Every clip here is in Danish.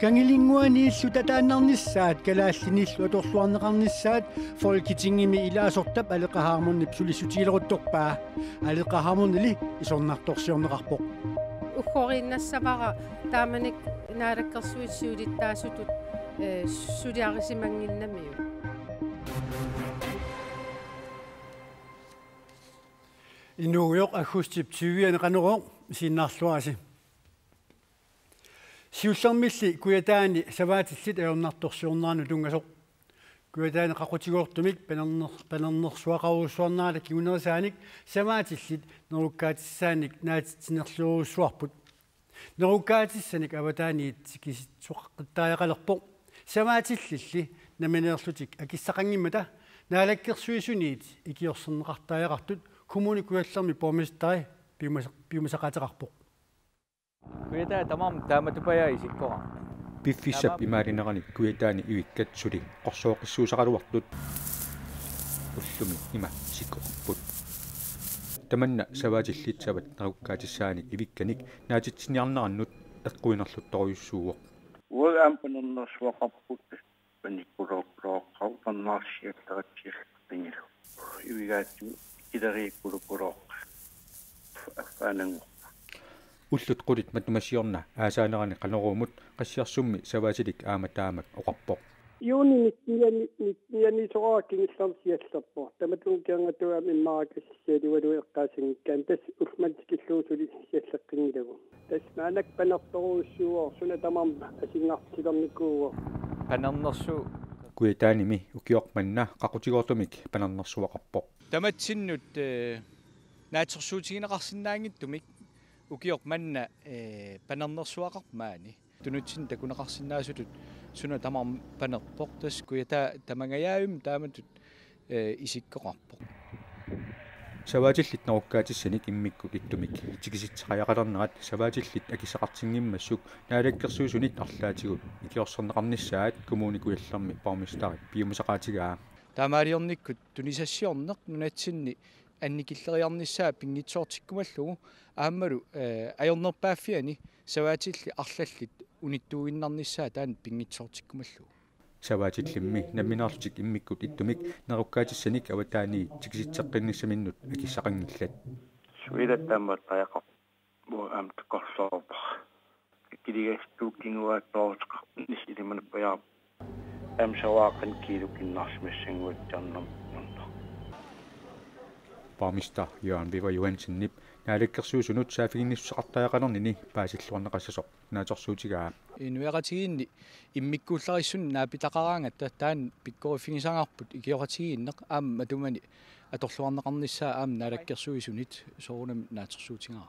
Kangilinguaniillu tataannarnissaat kalaalliniillu atorluarneqarnissaat folketingimi ilaasortap aleqahaarmunni sulisutiileruttorpaa aleqahaarmunili isornartorsiorneqarpoq ukhoriinnassavara taamanik naalakkersuissuulittaasutut suliarisimanginnamiu inuuyoq agustip 20 qaneroq siinnaarluasi siullermilli kuyataani savaatillit ajornartorsiornaanu tungasoq kuyataani qaqutigoortumik panernersuaqaruussuarnaala kiunersaanik savaatillit nerukkaatisaanik naatitsinerluuruussuarput nerukkaatissanik avataaniit kisitsuqaqqattaajaqalerpoq savaaatillilli namineerlutik akissaqangimmata naalakkersuisuniit ikiorserneqartaajaqartut kommuni kuyallermi pormistari piumasaqateqarpoq Kuyata tamam taamatupaya isikkoa. Piffissap imaarinaqani kuyataani ivikkatsuli qorsooqissuusaqaluartut ullumi ima isikkoqarput. Tamanna savaatillit narukkaatissaanik ivikkanik naatitsiниarnerannut eqquinerluttoruyussuugoq. Uagaampanernarsuaqarput panikkulorlooqqau pannaarsiallaratsillingilu. Ivigaattu ileriikkulukulooq affaanangu ullut qulit matmasiorna aasaanerani qaneruumut qassiarsummi savaatilik aamataamak oqarpoq юуни нитниани сорааккингилларсиаллерпо таматун киангатуам иммаакассиалуалу эққаасингккаан тас урмантикиллуусули сиаллеққингилагу тас маанак панерторуussуор суна тамарма асингартилерникууо Panernерсу kuyataanimi ukiormanna qaqutigoortumik panernersuaqarpoq tamatsinnut naatersuutiginaqarsinnaangittumik ukiok manna panernersuaqarmaani tunutsin takunaqarsinnaasutut suna tamam panerportas kuyata tamangayaayum taamatut isikkoqarpoq savaatillit narukkaatissaanik immikkut ittumik tikisitsaqajaqalernerat savaatillit akissaqartingimmassuk naalakkersuusunit arlaatigut ikiorserneqarnissaat kommuni kuyallermi parmistari piumasaqaatigaa taamaaliornikkut tunisassiorneq nunatsinni annikilleriarnissaa pingitsoortikkumallugu aammalu ajornerpaaffiani savaatilli arlallit unittuuginnarnissaa taan pingitsoortikkumallugu savaatillimmi naminaarlutik immikkut ittumik narukkaatissaanik avataani tikisitseqqinnisaminnut akissaqangillat suidattaammat tajaqaq buam tuqorlorpa kiligastuukinguaattoorteq nisilimanappajaaq amsawaaqan kiilukinnarsimassanguattarnam Parmista Jørgen Weber Johansen nip naalakkersuusunut saafiginnissuqartaajaqalerni paasilluarneqassasoq naatorsuutigaa inuaqatigiinni immikkuullarissun naapitaqaraangata taan pikkorifigisangarput ikioratigiinneq aamma tumani atorluarneqarnissaa aam naalakkersuisunit soorunam naatorsuutigara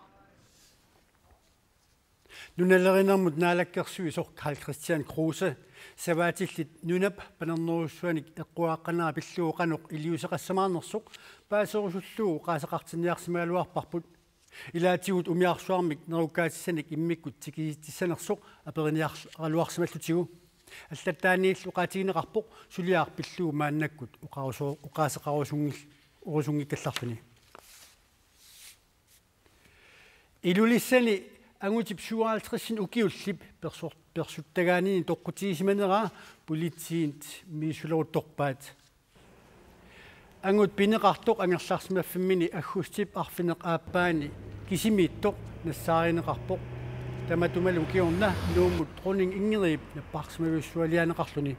nunallerinarmut naalakkersuisoq Karl Christian Kruse savaatillit nunap panernerussuanik eqquaaqqanaa pilluuqanoq iliuseqassamaarnersuq paasorusulluu qaasaqartinniarsimaaluarparput ilaatigut umiarsuarmik nerukkaatissaanik immikkut tikisittissanersuq aperiniaraluarsimallutigu аллаттаанииллу qaatigineqarpoq suliaarpilluu maannakkut uqaaseqarusungil urusungikkallarluni ilulissani angutip 57 ukiullip persuttagaaniin toqqutiisimanera politsiint miisuleruttorpaat angut pineqartoq angerlarsimaffimini agustip arfineq aappaani kisimiittoq nassaaриneqarpoq tamatumalu kiorna nuumut running ingeriip napparsimavissualianeqarluni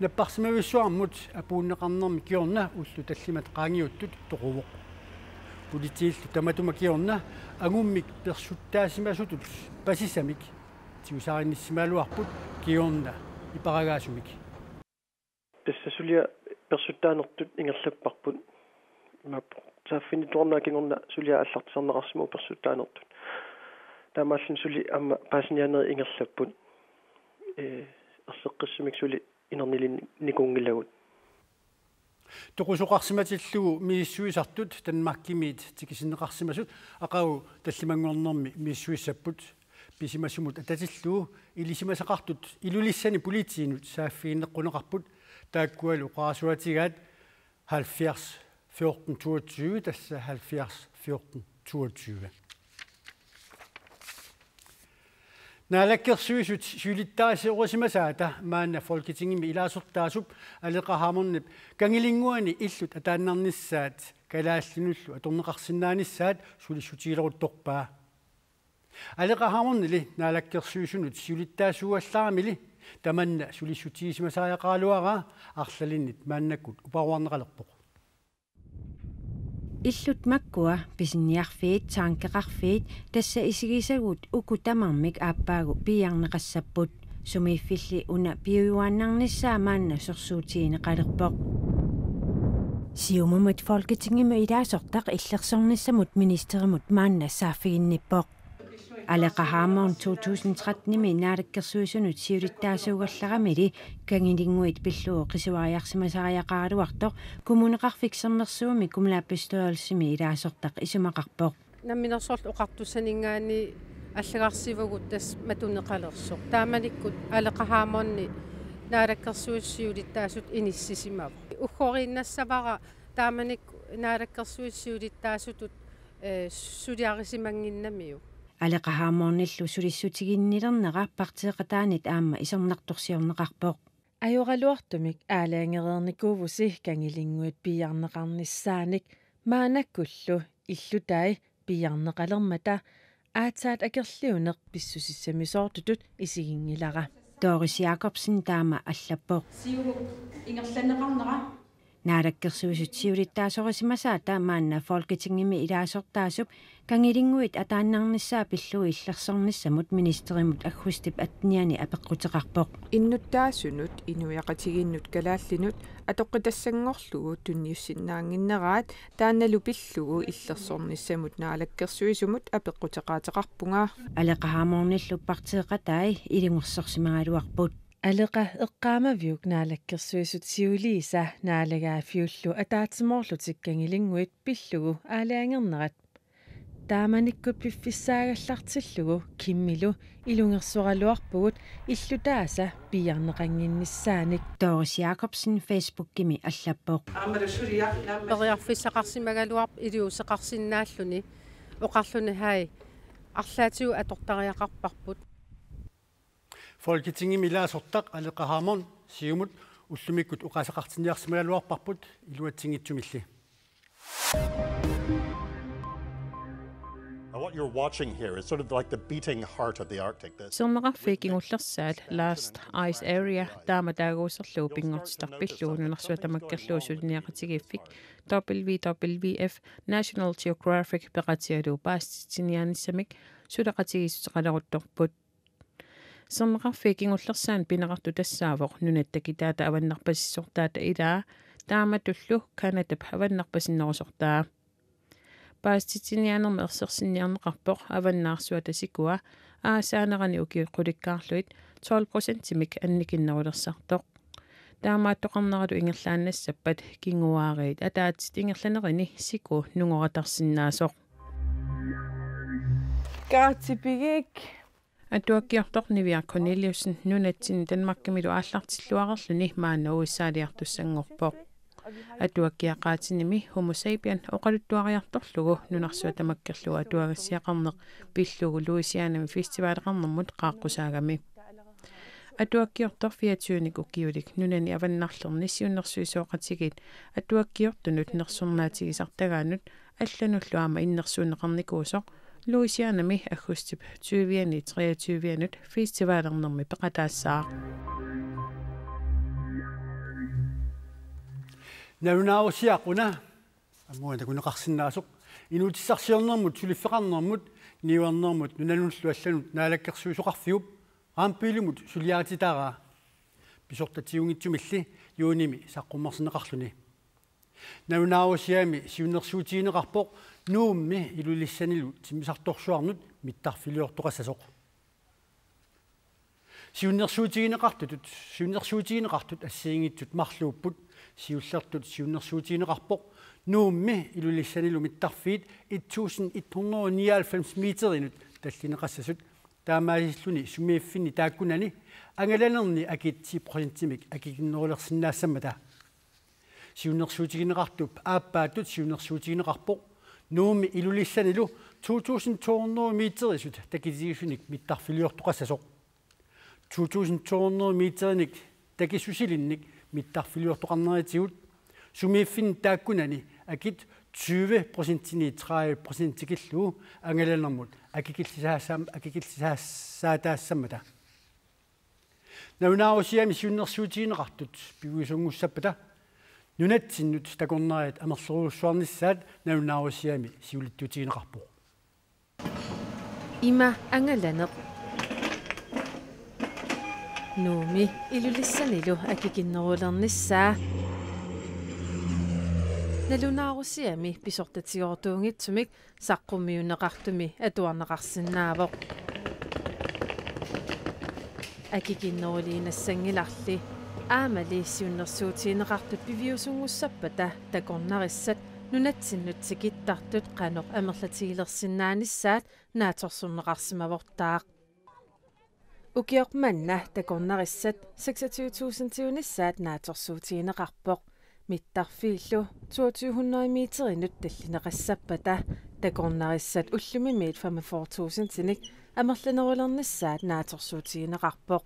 napparsimavissuarmut apuunneqarnermi kiorna ullu tallimat qaangiuttut toquvoq politiillu tamatuma kiorna angummik persuttaasimasutut pasisamik tiusaarinnissimaaluarput kiorna iparagaasumik тассасулиа персуттааnertut ингерлаппарпут мап сааффини туарнаакингорна сулиа аллартисарнеқарсиму персуттааnertut таамааллин сули амма пааснианери ингерлаппут ерсеққиссимик сули инернилин никунгилагут toqusuqarsimatilluu miissuisartut tanmarkimiit tikisineqarsimasut aqau tallimangornermi miissuissapput pisimassumut atatilluu ilisimasaqartut ilulissani politiinut saaffiinneqquneqarput taakkualu qaasuatigaat 70 1422 tassa 70 1422. Naalakkersuisut syulittaasiorisimasaata maanna folketingimi ilaasortaasup aleqahaamornip kangilinguani illut ataannarnissaat kalaallinullu atorneqarsinnaanissaat sulissutiileruttorpaa aleqahaamornili naalakkersuisunut syulittaasuuallaaramili tamanna sulissutiisimasaayaqaaluaraa арлалиннит мааннаккут упаруарнеқалерпоқ иллут маккуа писинниарфиит таанкеқарфиит тасса исигисагут укутамармик ааппаагу пиарнеқассаппут сумииффилли уна пиуюааннарниссаа маанна сорсуутиинеқалерпоқ сиумумут folketingimu илаасортақ иллерсорниссамут министеримут маанна сааффигинниппоқ алеқаhaamorn 2013-ними наалаккерсуисунут сиулиттаасуугалларамили кангилингуит пиллуу қисуариарсимасариақаалуартоқ коммунеқарфиксернерсууми кумлааппистуалсими илаасортақ исумақарпоқ намминерсорлу оқартуссанингаани аллагарсивагут тас матунеқалерсоқ тааманиккут алеқаhaamorni наалаккерсуиссиулиттаасут иниссисимав уггорииннассавара тааманик наалаккерсуиссиулиттаасутут сулиарисимангиннамиу алеқаhaamornillu сулиссутигиннилернера партиеқатаанит аама исернарторсиорнеқарпоқ аюралуартумик аалаангереерникууvusi кангилингуит пиарнеқарниссааник маанаккуллу иллутай пиарнеқалермата аатсаат акерлиунеқ писсусиссамисоортутут исигингилара Doris Jacobsen таама аллаппоқ сиулу ингерланеқарнера наалаккерсуисутсиулиттаасорисимасаата маанна folketingimi илаасортаасуп кангилингуит атааннарниссаа пиллуи иллерсорниссамут министеримут аггустип атниани апеққутеқарпоқ иннуттаасунут инуяқатигиннут калааллинут атоққитассангорлугу тунниуссиннаангиннераат таанналу пиллугу иллерсорниссамут наалаккерсуисумут апеққутеқаатеқарпунгаа алеқаhaamornillu партиеқатай илингорсорсимагалуарпут алеqa эққаамавиук наалаккерсуисут сиулииса наалагаафиуллу атаатсимоорлутик кангилингуит пиллугу аалаангернерат тааманиккут пиффиссаагаллартиллугу киммилу илунгерсуаралуарпугут иллутааса пиарнеқангинниссааник Doris Jacobsen Facebook-кими аллаппоқ периарфиссақарсимагалуарп илиусеқарсиннааллуни оқарлуни хай арлаатигу атортариақарпарпут folketingimi ilaasortaq aleqahaamorn siumut уллумиккут уқасақартинниарсимагалуарпарпут илуатсингитсумилли What you're watching here is sort of like the beating heart of the Arctic. Сэрнеқарфикингуллерсаат last ice area тааматаагуусерлуу пингортитарпиллуунунарсуа тамаккерлуусулиниақатигиффик WWF National Geographic пеқатиалу пааститсинианиссамик сулеқатигиссутеқалерутторпут сэрнеқарфикингуллерсаан пинеқарту тассаавоқ нунаттакитаата аваннарпассисортаата илаа тааматуллу канатап аваннарпасиннерусортаа пааститсинианерме ерсерсинниарнеқарпоқ аваннаарсуа тасикуа аасаанерани укиуққуликкаарлуит 12%-мик анникиннерулерсартоқ таамааттоқарнералу ингерлааннассаппат кингуаариит атаатит ингерланерини сику нунгоратарсинаасоқ Gaatipigik атуаккиортоқ нивиа Corneliusen нунатсин Данмаркамилу ааллартиллуарерлуни маана уиссаалиартуссангорпоқ атуаккиақаатиними Homo sapien оқалуттуариарторлугу нунарсуа тамаккерлуа атуагассиақарнеқ пиллугу Луисианами фестивалеқарнэрмут қааққусаагами атуаккиортор фиатсууник уккиулик нунани аваннарлерни сиуннэрсуисооқатигит атуаккиортунут нерсорнаатигисартагаанут аллануллуама иннерсуунеқарникуусоқ Луисианами аггустип 2023-нут фестивалернэрми пеқатаассаа навнаусиақуна амуана кунеқарсинаасоқ инуутиссарсиорнэрмут сулиффеқарнэрмут ниуарнэрмут нунануллу алланут наалаккерсуисоқарфиуп аампилумут сулиаатитаараа писортатиунгитсумилли юуними саққуммарсинеқарлуни навнаусиами сиуннэрсуутиинеқарпоқ нуумми илулиссанилу тимисарторсуарнут миттарфилиортоқассасоқ сиуннэрсуутиинеқартут ассиингитсут марлууппут сиуллертут сиуннэрсуутиинеқарпоқ нуумми илулиссанилу миттарфиит 1199 метеринут таллинеқассасут таамаалиллуни сумииффини тааккунани ангаланерни акит 10%-мик акигиннерулерсинаассамата siunnersuutigineqartup aappaatut siunnersuutigineqarpoq nuumi ilulissanilu 2200 meterisut takisiisunik mittarfiliortoqassasoq 2200 meterinik takisusilinnik mittarfiliortoqarneritigut sumiiffin taakkunani akit 20%-ini 30%-ikillu angalannermut akikillisaasaataassammata naunaarusiami siunnersuutigineqartut piguisungussapata nunatsinnut takorneriat amerleruussuarnissaat naunaarusiami siulittutigineqarpoq ima angalaneq nuumi ilulissanilu akikinnerulernissaa nalunaarusiami pisortatiortuungitsumik saqqummiuneqartumi atuarneqarsinnaavoq akikinneruliinassangilarli aamali siunnersuutigineqartut piviusungussapata takornarissat nunatsinnut sikittartut qanoq amerlatigilersinnaanissaat naatorsurneqarsimavortaaq ukiormanna takornarissat 26.000 tiunissaat naatorsuutigineqarpoq mittarfiillu 2200 meterinut tallineqassapata takornarissat ullumimiit 45.000 tinik amerlanerulernissaat naatorsuutigineqarpoq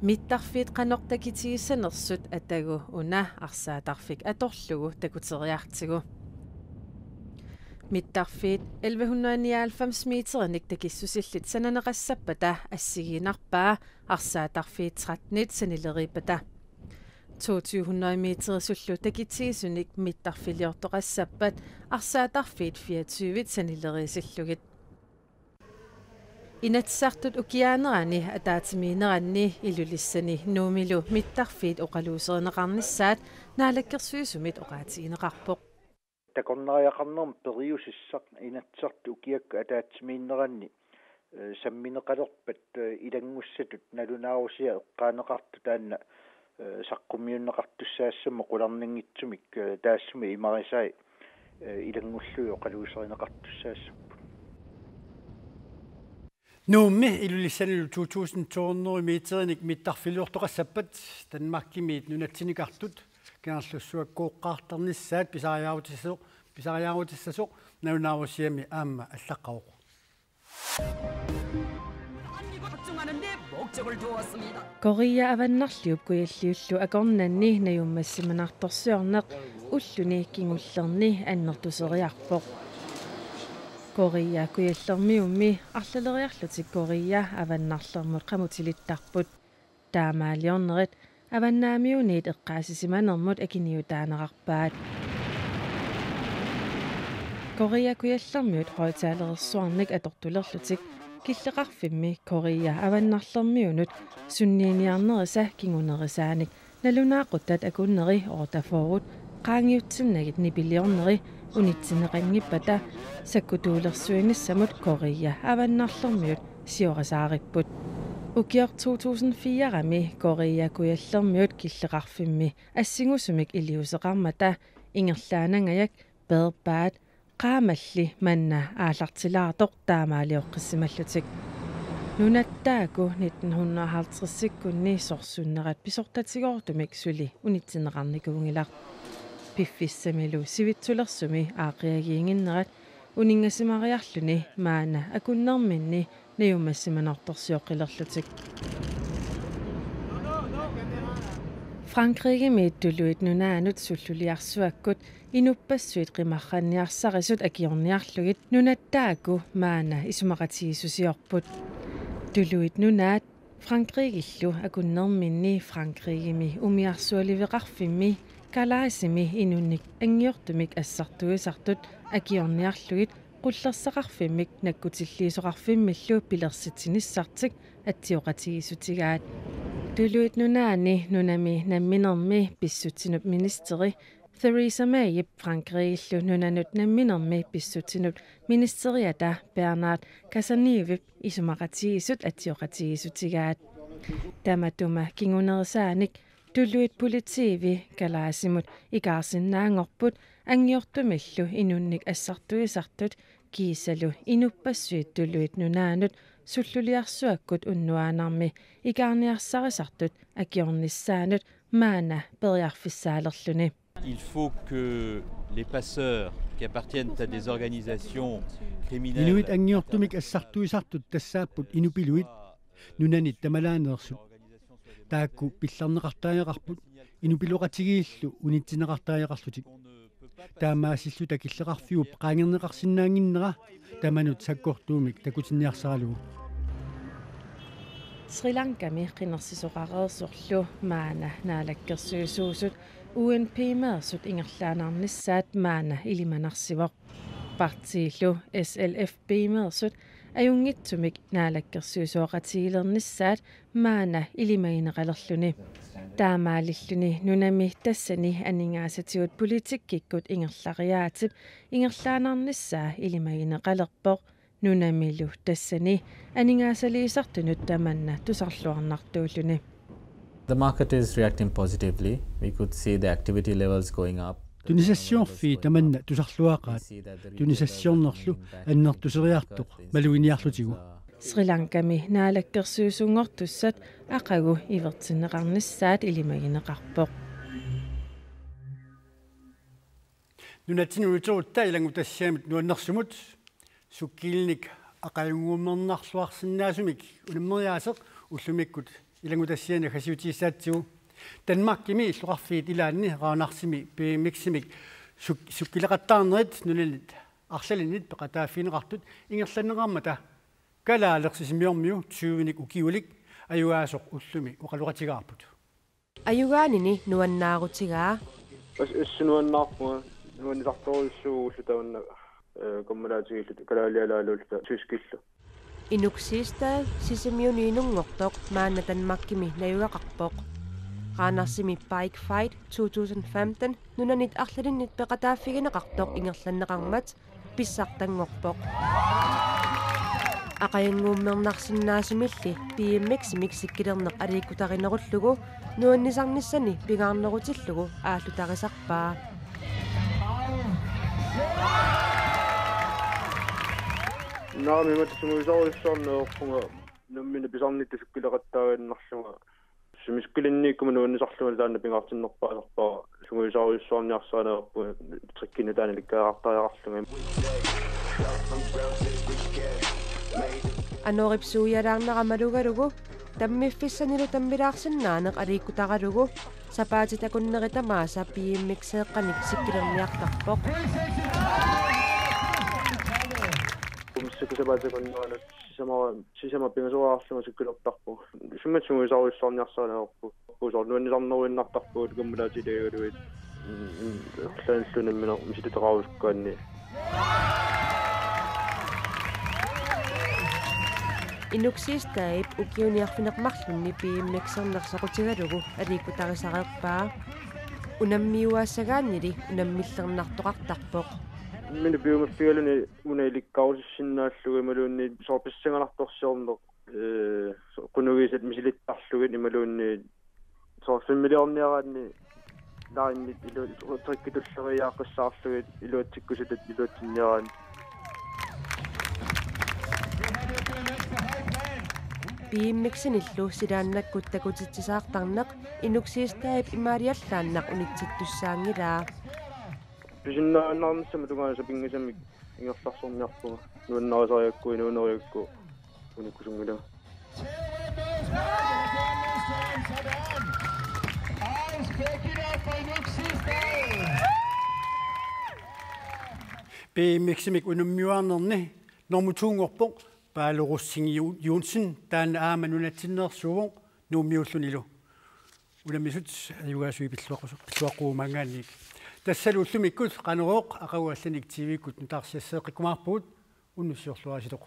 mittarfiit qanortakitigissanersut atagu una arsaatarfik atorlugu takuteriartigu mittarfiit 1199 meterinik takissusillit sananeqassapata assigiinarpaa arsaatarfiit 13 sanileripata 2200 meterisullu takitigissunik mittarfiliortoqassappat arsaatarfiit 24 sanilerisillugit inatsartut ukiaanerani ataatimiineranni ilulissani nuumilu mittarfiit oqaluuserineqarnissaat naalakkersuisumit oqaatigineqarpoq takornariaqarnerm periusissaq inatsartu ukiakka ataatimiinneranni sammineqalerpat ilangussatut nalunaarusia eqqaaneqartu taanna saqqummiunneqartussaassama qularningitsumik taassumi imarisai ilangullu oqaluuserineqartussaassa nuummi ilulissanilu 2200 meterinik mittarfiliortoqassappat tanmarkimiit nunatsinikartut kinerlussuakkuuqqaartarnissaat pisariaarutissasoq naunaarusiami aamma allaqaoq Korea avannarliup kuialliullu akornanni najummassimanartorsiorneq ulluni kingullerni annertuseriarpoq Korea kuiallermiummi arlaleriarlutik Korea avannarlermut qamutilittarput taamaaliornerit avannaamiuniit eqqaasisimanermut akiniutaanerarpaat Korea kuiallermiut hoitaalerersuarnik atortulerlutik killeqarfimmi Korea avannarlermiunut sunniiniarnerisa kingunerisaanik nalunaaquttat akunneri ortaforut qaangiutsinnagit nipiliorneri unitsineqangippata sakkutuulersuinissamut Korea avannarlermiut siorasaaриpput ukior 2004-ami Korea kuiallermiut killeqarfimmi assingusumik iliuseqarmata ingerlaanangajak perpaat qaamalli manna aallartilaartoq taamaalioqqissimаллутик nunattaaku 1950-sikkunni sorsunnerat pisortatigortumik suli unitsineqarnikuungilaq piffissamilu sivitsulersumi aaqiagiinginnerat uningasimariarluni maana akunnerminni najummassimanortorsioqqilerlutik Frankrike miittuluit nunaanut sulluliarsuakkut inupassuit qimarranniarsarisut akiorniarlugit nunattaaku maana isumaqatiisusiorput tuluit nunaat Frankrikillu akunnerminni Frankrikimi umiarsualiveqarfimmi kalaisimi inunnik angiortumik assartuisartut akiorniarlugit qullersaqarfimmik nakkutilliisoqarfimmillu pilersitsinissartik atsioqatigisutigaat tuluit nunaani nunami namminermi pissutinup ministeri Theresa May Frankrikillu nunanut namminermi pissutinup ministeriata Bernard Cazeneuve isumaqatigisut atsioqatigisutigaat tamatuma kingunerisaanik tuluit politiivi kalaasimut ikaarsinnaangorput angiortumillu inunnik assartuisartut kiisalu inupassuit tuluit nunaanut sulluliarsuakkut unnuaanarmi ikaarniarsarisartut akiornissaanut maana periarfissaalerluni Il faut que les passeurs qui appartiennent à des organisations criminelles Inuit angiortumik assartuisartut tassaaput inupiluit nunanit tamalaaneersut taakku pillarneqartaajaaqarput inupiluqatigiillu unitsinneqartaajaaqarlutik taamaasillu takilleqarfiup qaangернеqarsinnaanginnera tamanut sakkortuumik takutinniarsaralugu Sri Lanka miqqinersisoqareersorlu maana naalakkersuisuusut UNP-meersut ingerlaanarnissaat maana ilimanarsivoq partiillu SLFP-meersut ajungitsumik naalakkersuisuoqatiilernissaat maana ilimagineqalerluni taamaalilluni nunami tassani aningaasatigut politikkikut ingerlariaatip ingerlaanarnissaa ilimagineqalerpoq nunamilu tassani aningaasaliisartunut tamanna tusarluarnartuulluni. The market is reacting positively. We could see the activity levels going up. Tunisassionfi tamanna tusarluaqaat tunisassionnerlu annertuseriartuq maluiniarlutigu Sri Lankami naalakkersuusungortussat aqagu ivertinneqarnissaat ilimagineqarpoq nunatinuutorutta ilangutassiamit nuannersumut sukkiilnik aqajunguumernarluarsinnaasumik unammeriaaseq ullumikkut ilangutassiana khasiutiissaatsigu Danmarkimi illuqarfiit ilaanni raanarsimi pimiksimik sukkileqattaarnerit nunanit arsalinit peqataafiineqartut ingerlanneqarmata kalaaleqsisimiormiu 20nik ukiulik ajuaasoq ullumi uqaluqatigaarput ajugaanini nuannaaruutigaa issunuannaarpua nuannisartoruissuugullu taunna kommalaatigiillut kalaalialaalulta tyskillu inuksiistaa sisimiuniinungortoq maanna Danmarkimi najugaqarpoq qaanarsimi Bike Fight 2015 nunanit arlalinit peqataafigineqartoq ingerlanneqarmat pissartangorpoq aqajanguummernaarsinnaasumilli BMX miksikkilerneq aliikkutarinerullugu nuannisarnissani pingaarnerutillugu aallutarisarpaa naami matsumusorisorneerpunga nammina pisarnitti sukkileqattaaginnarlunga sumiskkilinniikkuma nuannisarlunga taanna pingaartinnerpaasarpaa sumuisorisorniarsaanaerpu trikkina taana likkaaqartaajaqarlunga anoripsuujalaarneramalugalugu tammiffissanilu tammilaarsannaaneq aliikkutaralugu sapaatitakunneritamaasa BMX-eeqqanik sikkilerniartarpoq kumsikusapaatikunnuanut sisama pingasoraarlunga sukkilertarpu summatsumusorisorniarsaanaerpu puusor nuannisarneruinnartarpuut kummulaatiliguluit erlaanllunammina misituteraavusukkaanni inuksiistaip ukiuniarfineqmarlunni BMX-ernersaqutigalugu aliikkutarisaqeerpaa unammiuaassagaannili unammillernnartoqartarpoq minu biumaffigaluni unailikkausissinnaallugui maluunni soorpissangalartorsiorneq qunugiisat misilittarlugit imaluunni soorfimmiliorniaraanni laarinni trikkitulleriaaqqissaarlugit iluatsikkusitat iluatsinniaraanni BMX-inillu silaannakkut takutitsisaartarneq inuksiistaip imaaliallaanneq unitsittussaangilaa pisinnaannarnissama tungaasa pingisamik ingerlarsorniarpuga nuannarisariakku inuuneriakku unikkusungila BMX-imik unammiuarnerni normutuungorpoq paalurussing Jonsen taanna aamanunatsinneersuuvoq nuummiullunilu unammisut ajugaasui pilluaquumangaannik tassaluullumikkut qanerooq aqaguallanik TV-kut nutaarsiasseeqikkumaarpuut unnussiorluaasitoq